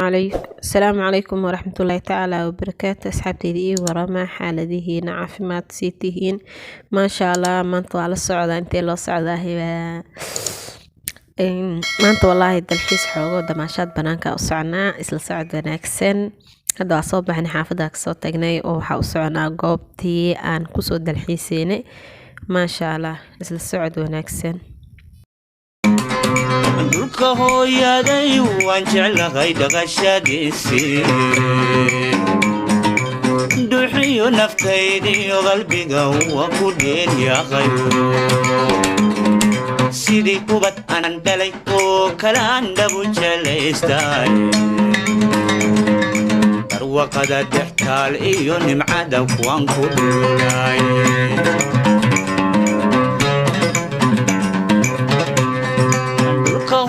السلام عليكم ورحمة الله تعالى وبركاته. أصحابتي دي ورما حالديهين عافمات سيتيهين ما شاء الله. ما انتوا على الصعودة انتي لو صعودة هي ما انتوا والله الدلحيس حوغو دماشات بنانكا أسعنا إسلا صعد وناكسن هذا صوبح نحافظها كسو تاقناي أو حاوسعنا قوبتي آن كسو الدلحيسيني ما شاء الله إسلا صعد وناكسن. dhulka hooyaday waan jeclahay dhaqashadiisii dhuuxiyo naftaydiyo qalbiga waan ku dheeryahay sidii kubad aanan dhalay oo kale aan dhabu jelaystay barwaqada dhextaal iyo nimcada waan ku dhulay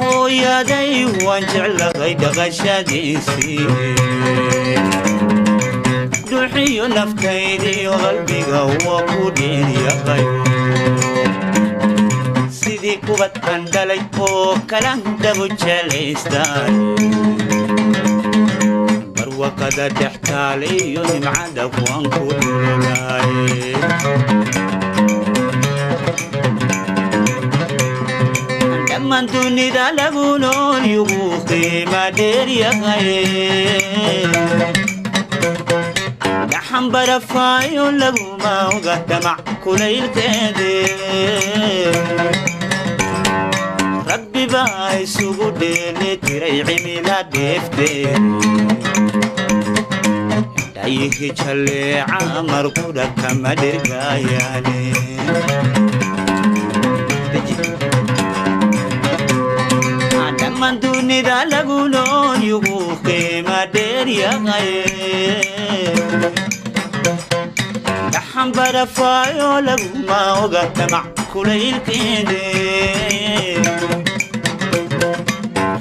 hooyaday waan jeclahay dhaqashadiisii dhuuxiyo naftaydiyo qalbiga waa ku dheeryahay sidii kubad aan dhalay oo kalaan dhabu jelaystay barwaqada dhextaal iyo nimcada waan ku dhulay man dunida lagu nool yugu qiima dheer yahay gaxan barafaayo laguma oga damac kulaylkeede rabbi baa isugu dheeli tiray cimila dheefteed dhayihi jalleeca markudha kama dhergaayaane man dunida lagu nool yugu qiima dheer yahay gaxan barafaayo laguma oga damac kulaylkeede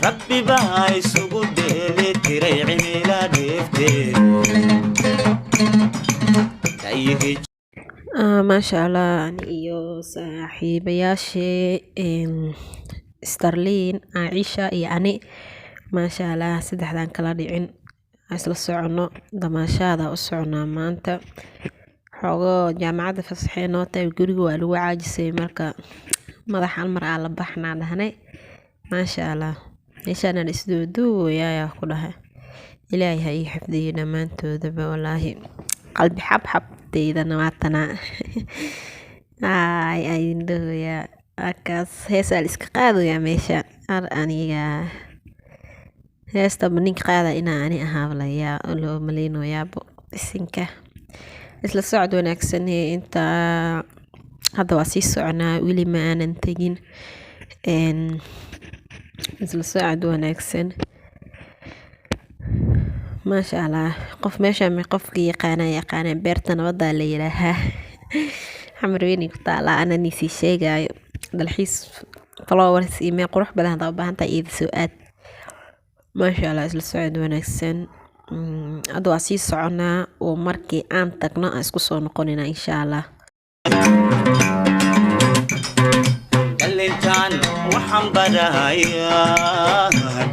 rabbi baa isugu dheeli tiray cimila dheefteed ما شاء الله iyo saaxiibayaashii ستارلين عائشة يعني ما شاء الله سدحدان كلا ديعين isla socono damaashada u soconaa maanta xogo jaamacada fasaxay noo tahay guriga waa lagu caajisay marka madax hal mar aan la baxnaa dhahnay ma sha Allah meeshaan isduudu yaa ku dhahay ilaahay ha ii xifdiyo dhamaantoodaba wallaahi qalbi xabxab deydana waatana ay indhoya akaas heesaal iska qaadaya meeshaan aniga heesta ninka qaada inaa ani ahaablayaa loo maleynayaabo isinka isla socod wanaagsan inta hadda waa sii soconaa weli ma aanan tegin isla socod wanaagsan ما شاء الله قف ماشي من قف يقانا بيرتنا وضع اللي لها حمرويني كتالا أنا نسي شيء دالحيس فلورس إيميل قروح بدها طبعا هانتا إيد سؤال ما شاء الله السعود ونكسن أدو أسيس صعنا ومركي آن تقنا أسكسو نقوننا إن شاء الله دلنتان وحن برايا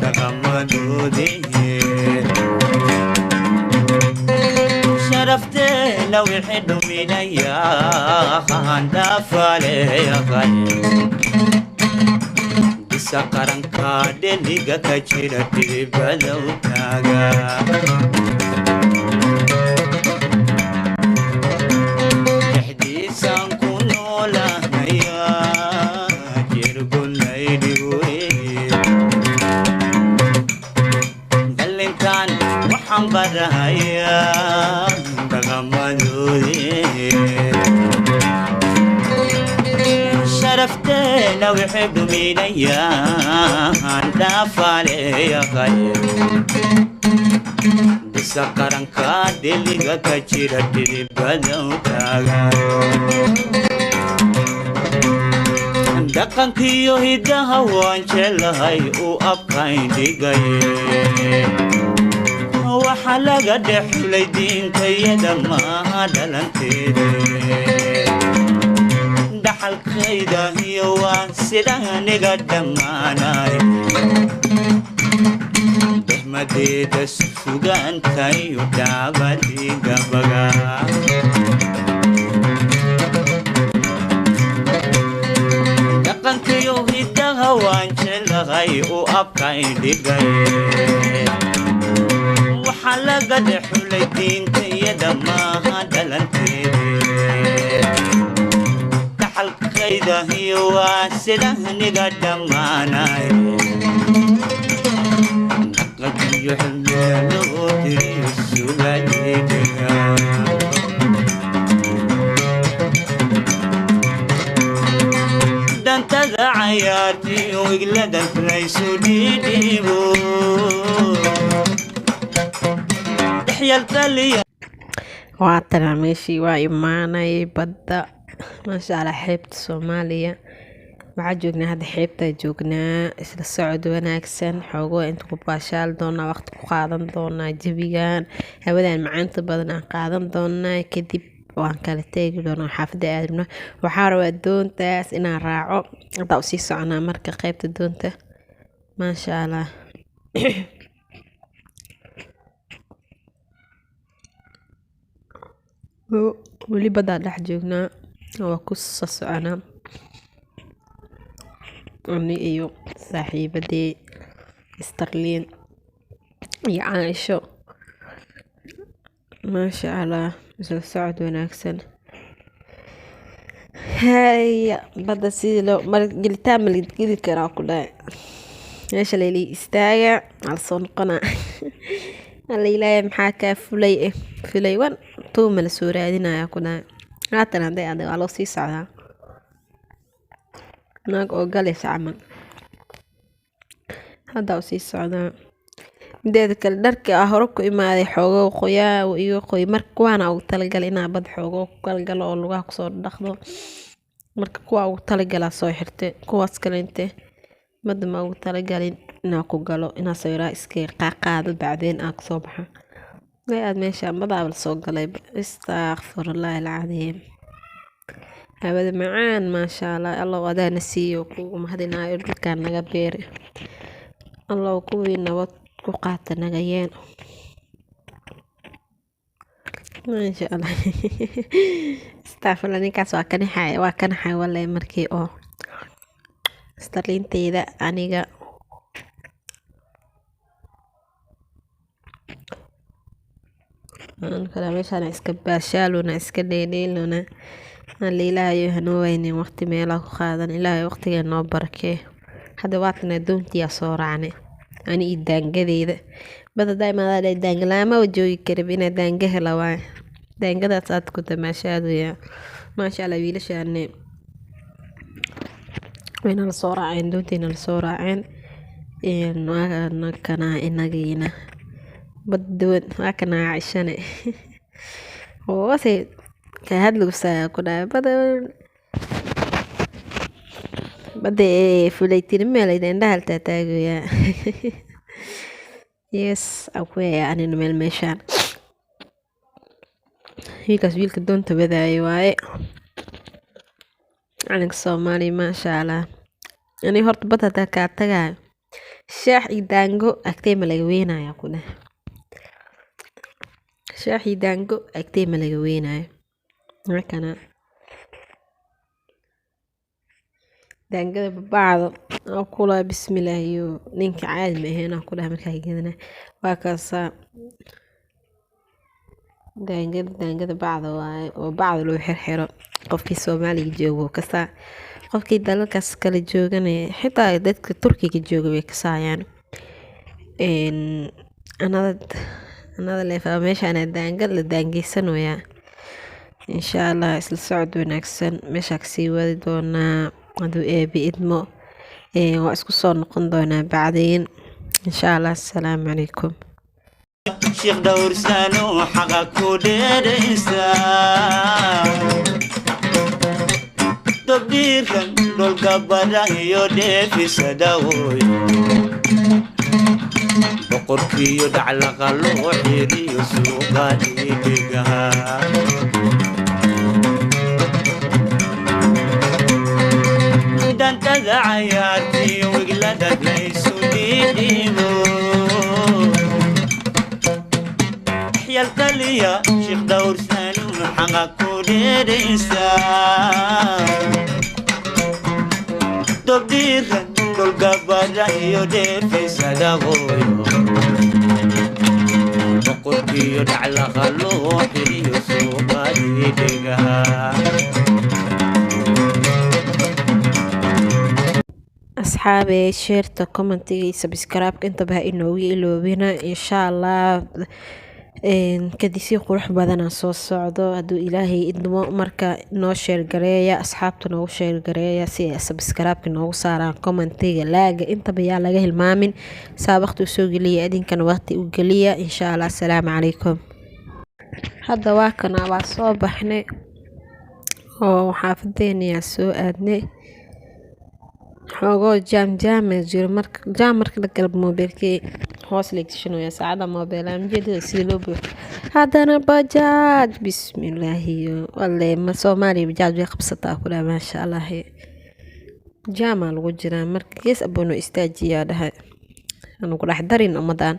تغمدو دي شرفتنا ويحدو من اياها دافالي يا غالي بسقرن كادنيغا كجيرتي بدوتاغا احديثان كنولا يا جيرغون ايدوي دلنتان وحن برايا شرفتنا ويحب من ايام دافالي يا غالي بسقرن كادليغا كجيرتي بدوتاغا دقنكيو هيدها وان جلهاي او ابكاين ديغاي وحلقة دحلي دين كيدا ما دلنتيدي دحل كيدا يوان سيداني قدماناي xikmadeeda sugantayo daabadiga baga dhaqankiyo hidaha waan jeclahay u abkay dhigay waxaa laga dhexulay diinta iyada maaha dhalanteede dhaxalkayda iyo waa sida aniga dhammaanay dhaqankiyo xilmiga loo tiriyo sugadeega dantada cayaartiyo igladan laysu dhiidhiibo dhexyaltaliya waatana meeshii waa imaanay badda maasha allah xeebta Soomaaliya waxaa joognaa hadda xeebtaa joognaa isla socod wanaagsan xoogoo inta ku baashaal doonaa waqti ku qaadan doonaa jawigan hawadan macaanta badan aan qaadan doonaa kadib waan kala teegi doonaa xaafadda aadna waxaa rabaa doontaas inaan raaco hadda u sii soconaa marka qaybta doonta maasha allah weli badda dhex joognaa waa ku soo soconaa ani iyo saaxiibadii Starlin iyo Caaisho maasha allah isla socod wanaagsan haya badda sidii loo gelitaan ma geli karaa ku dhahay meesha leeli istaaga al soo noqonaa alla ilaahay maxaa kaa fulay wan tuuma la soo raadinaya ku dhahay haatan hadday adiga loo sii socdaa naag oo galaysa camal hadda u sii socdaa mideeda kale dharka hore ku imaaday xoogo qoyaa iyo qoy marka kuwaana ugu talagalay inaa bad xoogo ku galgalo oo lugaha kusoo dhaqdo marka kuwa ugu talagalaa soo xirtay kuwaas kale inte badda ma ugu talagalin inaa ku galo inaa sawirraa iska qaaqaado bacdeen aa kusoo baxa aad meesha madaabal soo galay astaghfirullah alcadiim hawada macaan maasha allah allah wadaana siiyo kugu mahadinaayo dhulkaan naga beeri allah kuwii nabad ku qaata nagayeen maasha allah astaghfirullah ninkaas waa kanaxay wallahi markii oo Starlinteyda aniga aan kala meeshaan iska baashaaluna iska dheedheeluna aan ilaahay hanoo waynin waqti meelaha ku qaadan ilaahay waqtiga noo barakee hadda waatana doontiya soo raacnay ani ii daangadeeda bada daaimada daangalaama joogi karib ina daanga hela waay daangadaas aad ku tamaashaadaya maasha allah wiilashaane wayna la soo raaceen doontiina la soo raaceen kana inagiina baddoon waa kana Caaishane hoose ka hadlugsaa ku dhaay badda fulaytin meelayd indhaha taagaya yes akuya anina meel meeshaan wiilkaas wiilka doonta wadaayo waaye calanka Soomaaliya maasha allah ani horta badda hadaa kaa tagaayo shaax iyo daango agtee ma laga weynaya ku dhahay shaax iyo daango agtee ma laga weynaayo markana daangada babacdo oo kula bismillah iyo ninka caadi ma ahayn oo kula markaa gedana waa kaasa daangada bacda waaye oo bacda loo xirxiro qofkii Soomaaliga joogo kasa qofkii dalkaas kala jooganay xitaa dadka Turkiga jooga way kasaayaan anada leefa meeshaan daangad la daangeysanayaa insha allah isla socod wanaagsan meesha ka sii wadi doonaa haduu eebi idmo waa isku soo noqon doonaa bacdeen insha allah assalaamu calaykum sheekh dhowrsano xaqa ku dheeraysa dabdiirkan dhulka bada iyo dheefisada woy boqorkiiyo dhaclaqa loo xiriyo suuqa dhiigaha dantada cayaartiyo wiglada laysu dhiidhiibo الكلية شيخ دور سالم حقك وديريسا تبديرا كل قبضة يدير في سدغويو وقلت يدع لغلوح يسوق يدقها asxaabe sheerta commentiga iyo subscribe-ka intaba ha inoogu iloobina insha allah kadisi qurux badanaa soo socdo hadduu ilaahay idmo marka noo sheergareeya asxaabta noogu sheergareeya si ay subscribe-ka noogu saaraan commentiga laaga intaba yaa laga hilmaamin saa waqti usoo geliya idinkana waqti u geliya insha allah asalaamu calaykum hadda waa kana waa soo baxnay oo xaafadeena soo aadnay xoogoo jaam jiro marka la galab mobilkii hoos leegshanayo saacada mobile aan jeedo si loo buux hadana bajaaj bismillaahi wallahi ma Soomaali bajaaj way qabsataa kula ma sha Allah jaam lagu jira marka gees abono istaajiya dhahay anu ku dhex darin Ramadan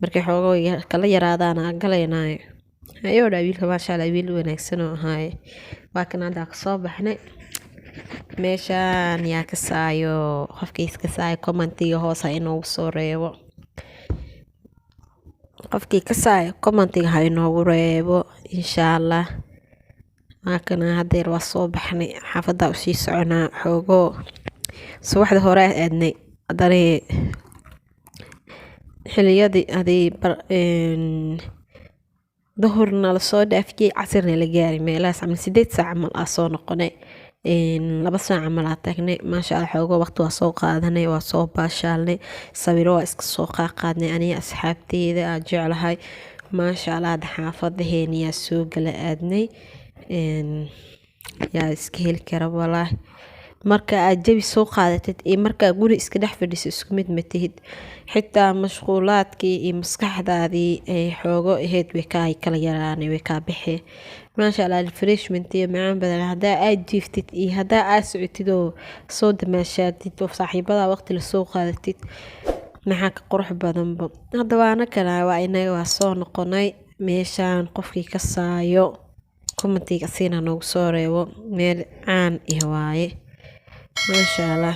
markay xoogoo kala yaraadaan galeynaayo ayo wiilka ma sha Allah wiil wanaagsan oo ahay waa kana hadda ka soo baxnay meeshaan yaa ka saayo qofkii iska saayo commentiga hoos inoogu soo reebo qofkii ka saayo commentiga ha inoogu reebo insha Allah markana hadeer waa soo baxnay xaafada u sii soconaa xoogoo subaxda hore aadnay hadana xiliyadii adii duhurna la soo dhaafiyay casirna la gaaray meelahaas 8 saac camal soo noqonay 2 saac camal taagnay ma sha Allah xoogoo waqti waa soo qaadanay waa soo baashaalnay sawiro waa iska soo qaadnay aniga asxaabteeda aan jeclahay ma sha Allah xaafadaheena soo gala aadnay yaa iska heli kara walahi marka aad jawi soo qaadatid ee marka guri iska dhex fadhiso isku mid ma tihid xitaa mashquulaadkii iyo maskaxdaadii ay xoogo ahayd way kala yaraanay way ka bixi ma sha Allah refreshment iyo macaan badan hadaa aad jiiftid iyo hadaa aad socotid oo soo damaashaadid oo saaxiibada waqti la soo qaadatid maxaa ka qurux badanba hadda waana kana waa inaga waa soo noqonay meeshaan qofkii ka saayo commentiga siina noogu soo reebo meel caan iyo waaye ما شاء الله